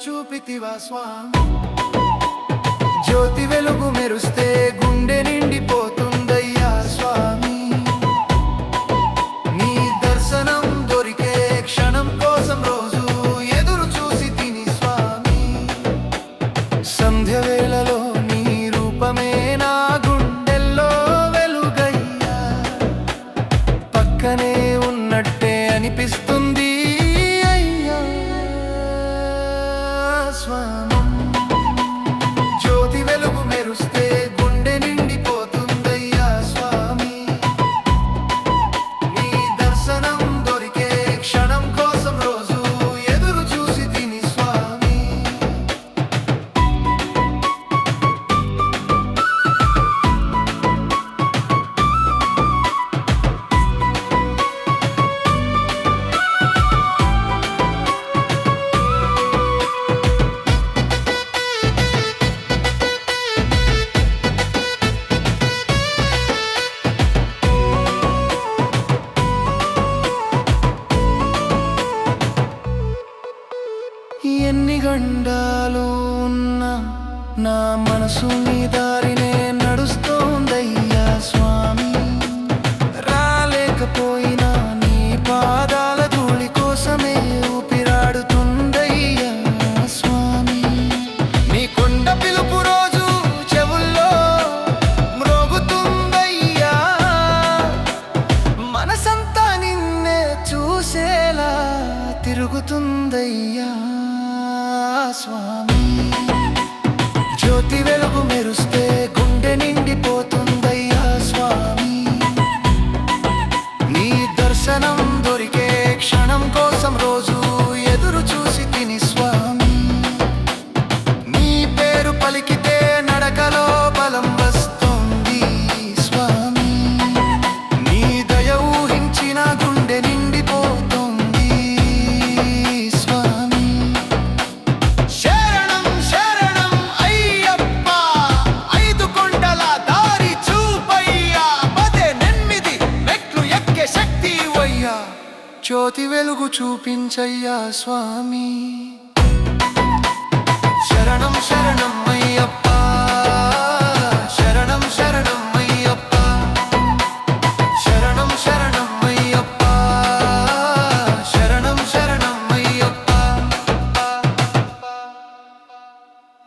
చూపితివా స్వామి. జ్యోతి వెలుగు మెరుస్తే గుండె నిండిపోతుందయ్యా స్వామి. నీ దర్శనం దొరికే క్షణం కోసం రోజు ఎదురు చూసి తిని స్వామి. సంధ్య వేళలో నీ రూపమే నా గుండెల్లో వెలుగయ్యా. పక్కనే ఉన్నట్టే అనిపిస్తుంది అయ్యా స్వామి. జ్యోతి వెలుగు మెరుస్తే గుండె నిండిపోతుందయ్యా స్వామి. నీ దర్శనం దొరికే క్షణం కోసం రోజు ఎదురు చూసి తిని స్వామి. ఎన్ని గండాలు ఉన్నా నా మనసు నీ దారినే నడుస్తోందయ్యా స్వామి. రాలేకపోయినా నీ పాదాల ధూళి కోసమే ఊపిరాడుతుందయ్యా స్వామి. నీ కొండ పిలుపు రోజు చెవుల్లో మ్రోగుతుందయ్యా. మనసంతా నిన్నే చూసేలా తిరుగుతుందయ్యా స్వామి. జ్యోతి వెలుగు మెరుస్తే గుండె నిండిపోతుందయ్యా స్వామి. నీ దర్శనం దొరికే క్షణం కోసం రోజు ఎదురు చూసి తిని స్వామి. నీ పేరు పలికితే నడకలో బలం వస్తుంది స్వామి. నీ దయ ఊహించిన గుండె నిండిపోతుంది స్వామి. శరణం శరణం అయ్యప్ప, ఐదు కొండల దారి చూపయ్యా. 18 మెట్లు ఎక్కే శక్తి వయ్యా. జ్యోతి వెలుగు చూపించయ్యా స్వామి. శరణం శరణం అయ్యప్ప.